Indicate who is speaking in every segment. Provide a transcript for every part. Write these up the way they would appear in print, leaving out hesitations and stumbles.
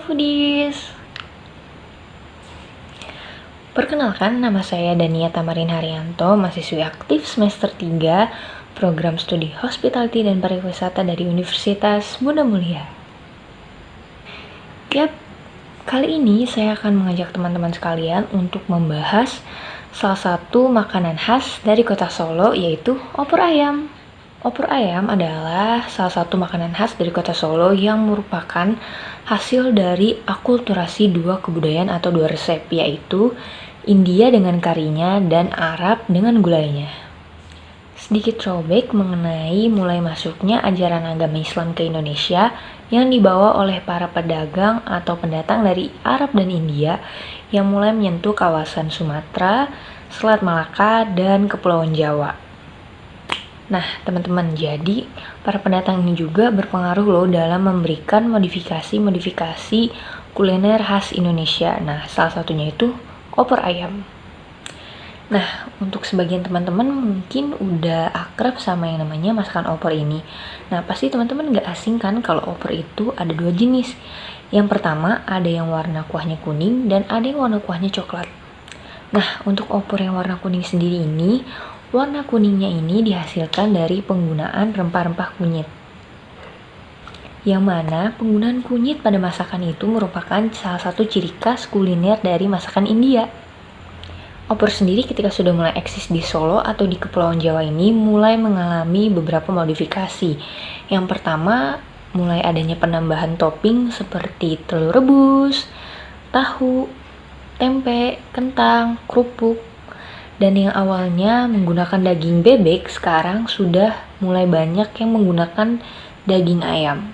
Speaker 1: Foodies. Perkenalkan, nama saya Dania Tamarin Haryanto, mahasiswi aktif semester 3 program studi Hospitality dan Pariwisata dari Universitas Bunda Mulia. Yap, kali ini saya akan mengajak teman-teman sekalian untuk membahas salah satu makanan khas dari kota Solo, yaitu opor ayam. Opor ayam adalah salah satu makanan khas dari kota Solo yang merupakan hasil dari akulturasi dua kebudayaan atau dua resep, yaitu India dengan karinya dan Arab dengan gulainya. Sedikit throwback mengenai mulai masuknya ajaran agama Islam ke Indonesia yang dibawa oleh para pedagang atau pendatang dari Arab dan India yang mulai menyentuh kawasan Sumatera, Selat Malaka, dan Kepulauan Jawa. Nah, teman-teman, jadi para pendatang ini juga berpengaruh loh dalam memberikan modifikasi kuliner khas Indonesia. Nah, salah satunya itu opor ayam. Nah, untuk sebagian teman-teman mungkin udah akrab sama yang namanya masakan opor ini. Nah, pasti teman-teman gak asing kan kalau opor itu ada dua jenis. Yang pertama, ada yang warna kuahnya kuning dan ada yang warna kuahnya coklat. Nah, untuk opor yang warna kuning sendiri ini, warna kuningnya ini dihasilkan dari penggunaan rempah-rempah kunyit. Yang mana penggunaan kunyit pada masakan itu merupakan salah satu ciri khas kuliner dari masakan India. Opor sendiri ketika sudah mulai eksis di Solo atau di Kepulauan Jawa ini mulai mengalami beberapa modifikasi. Yang pertama, mulai adanya penambahan topping seperti telur rebus, tahu, tempe, kentang, kerupuk. Dan yang awalnya menggunakan daging bebek, sekarang sudah mulai banyak yang menggunakan daging ayam.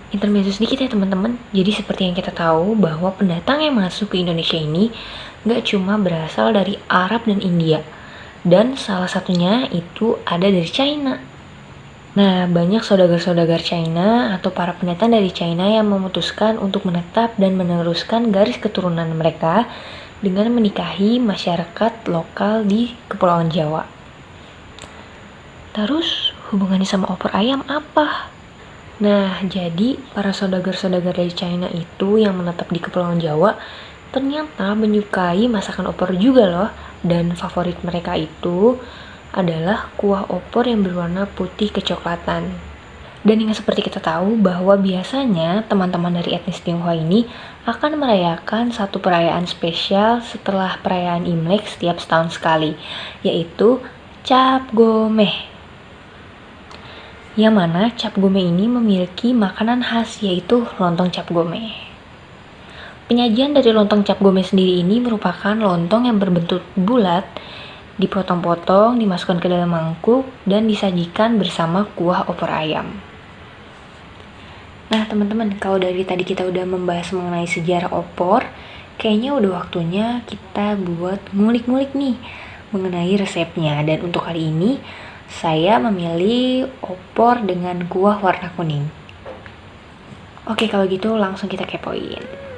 Speaker 1: Intermezzo sedikit ya teman-teman, jadi seperti yang kita tahu bahwa pendatang yang masuk ke Indonesia ini gak cuma berasal dari Arab dan India, dan salah satunya itu ada dari China. Nah, banyak saudagar-saudagar China atau para pendatang dari China yang memutuskan untuk menetap dan meneruskan garis keturunan mereka dengan menikahi masyarakat lokal di Kepulauan Jawa. Terus hubungannya sama opor ayam apa? Nah, jadi para saudagar-saudagar dari China itu yang menetap di Kepulauan Jawa ternyata menyukai masakan opor juga loh. Dan favorit mereka itu adalah kuah opor yang berwarna putih kecoklatan. Dan yang seperti kita tahu bahwa biasanya teman-teman dari etnis Tionghoa ini akan merayakan satu perayaan spesial setelah perayaan Imlek setiap setahun sekali, yaitu Cap Gomeh. Yang mana Cap Gomeh ini memiliki makanan khas, yaitu lontong Cap Gomeh. Penyajian dari lontong Cap Gomeh sendiri ini merupakan lontong yang berbentuk bulat, dipotong-potong, dimasukkan ke dalam mangkuk, dan disajikan bersama kuah opor ayam. Nah teman-teman, kalau dari tadi kita udah membahas mengenai sejarah opor, kayaknya udah waktunya kita buat ngulik-ngulik nih mengenai resepnya. Dan untuk kali ini, saya memilih opor dengan kuah warna kuning. Oke, kalau gitu langsung kita kepoin.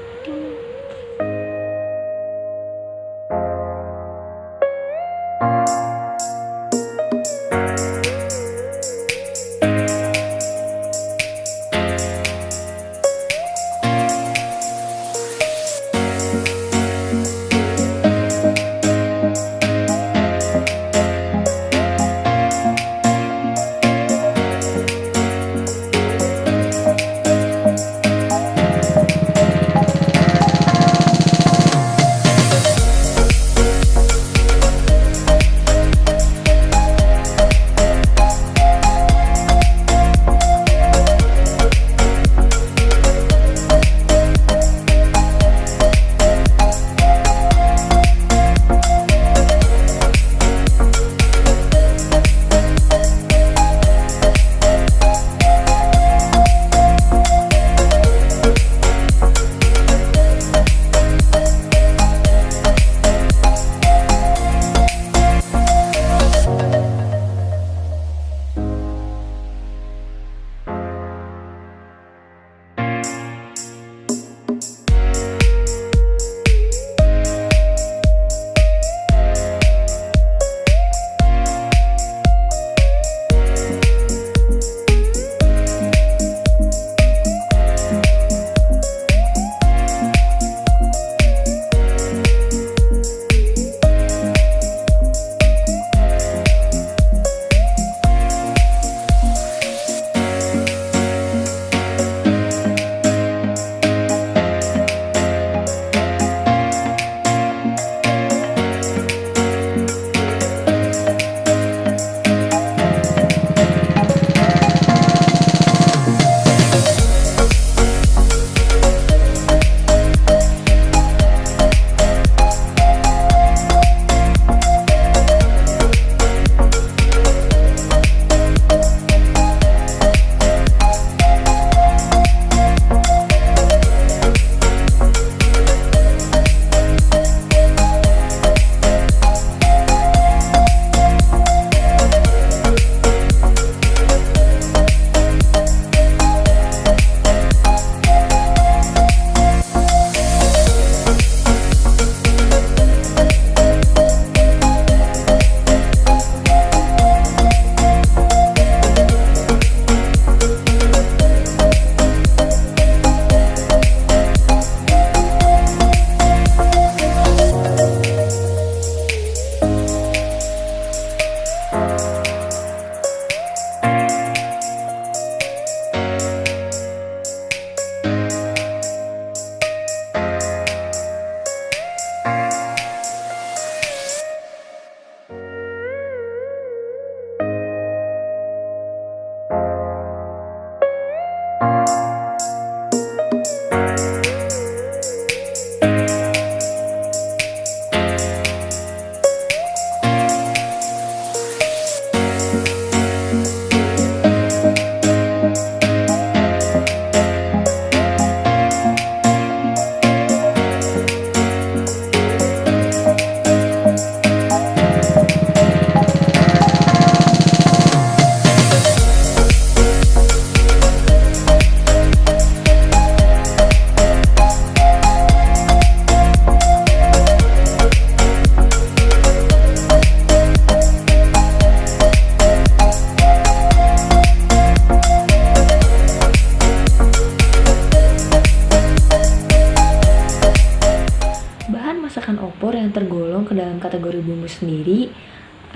Speaker 1: kategori bumbu sendiri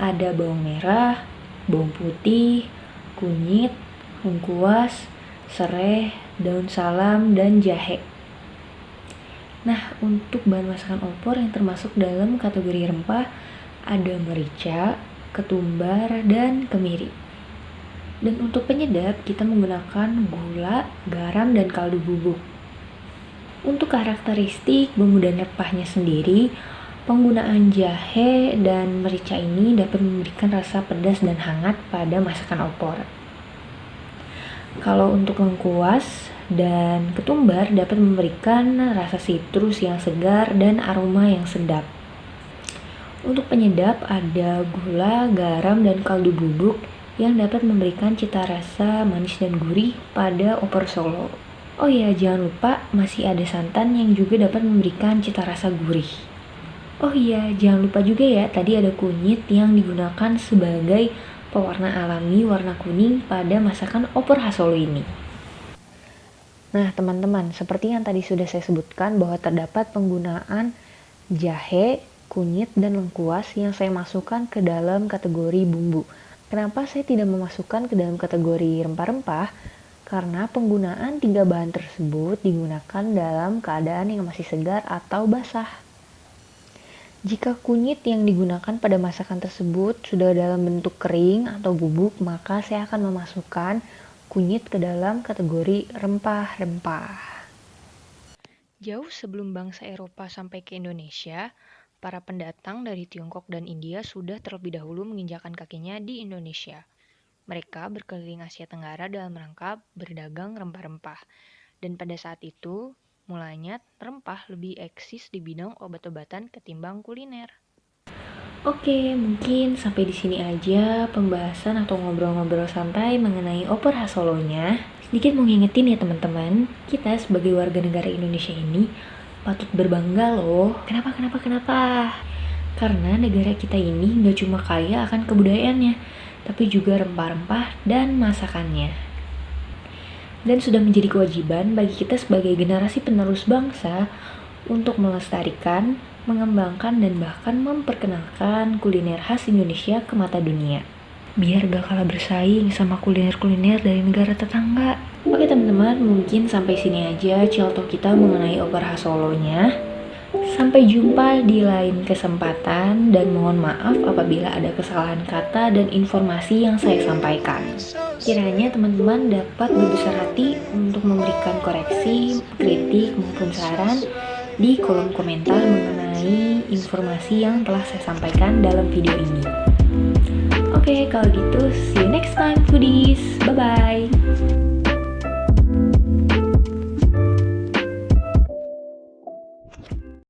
Speaker 1: ada bawang merah, bawang putih, kunyit, lengkuas, serai, daun salam, dan jahe. Nah, untuk bahan masakan opor yang termasuk dalam kategori rempah ada merica, ketumbar, dan kemiri. Dan untuk penyedap kita menggunakan gula, garam, dan kaldu bubuk. Untuk karakteristik bumbu dan rempahnya sendiri, penggunaan jahe dan merica ini dapat memberikan rasa pedas dan hangat pada masakan opor. Kalau untuk lengkuas dan ketumbar dapat memberikan rasa sitrus yang segar dan aroma yang sedap. Untuk penyedap ada gula, garam, dan kaldu bubuk yang dapat memberikan cita rasa manis dan gurih pada opor Solo. Oh ya, jangan lupa masih ada santan yang juga dapat memberikan cita rasa gurih. Oh iya, jangan lupa juga ya, tadi ada kunyit yang digunakan sebagai pewarna alami warna kuning pada masakan opor khas Solo ini. Nah teman-teman, seperti yang tadi sudah saya sebutkan bahwa terdapat penggunaan jahe, kunyit, dan lengkuas yang saya masukkan ke dalam kategori bumbu. Kenapa saya tidak memasukkan ke dalam kategori rempah-rempah? Karena penggunaan 3 bahan tersebut digunakan dalam keadaan yang masih segar atau basah. Jika kunyit yang digunakan pada masakan tersebut sudah dalam bentuk kering atau bubuk, maka saya akan memasukkan kunyit ke dalam kategori rempah-rempah. Jauh sebelum bangsa Eropa sampai ke Indonesia, para pendatang dari Tiongkok dan India sudah terlebih dahulu menginjakan kakinya di Indonesia. Mereka berkeliling Asia Tenggara dalam rangka berdagang rempah-rempah. Dan pada saat itu, mulanya rempah lebih eksis di bidang obat-obatan ketimbang kuliner. Oke, mungkin sampai di sini aja pembahasan atau ngobrol-ngobrol santai mengenai opor khas Solonya. Sedikit mau ngingetin ya teman-teman, kita sebagai warga negara Indonesia ini patut berbangga loh. Kenapa? Karena negara kita ini gak cuma kaya akan kebudayaannya, tapi juga rempah-rempah dan masakannya. Dan sudah menjadi kewajiban bagi kita sebagai generasi penerus bangsa untuk melestarikan, mengembangkan, dan bahkan memperkenalkan kuliner khas Indonesia ke mata dunia. Biar gak kalah bersaing sama kuliner-kuliner dari negara tetangga. Oke teman-teman, mungkin sampai sini aja ciltok kita mengenai opor khas Solonya. Sampai jumpa di lain kesempatan dan mohon maaf apabila ada kesalahan kata dan informasi yang saya sampaikan. Kiranya teman-teman dapat berbesar hati untuk memberikan koreksi, kritik maupun saran di kolom komentar mengenai informasi yang telah saya sampaikan dalam video ini. Oke, kalau gitu see you next time foodies. Bye-bye.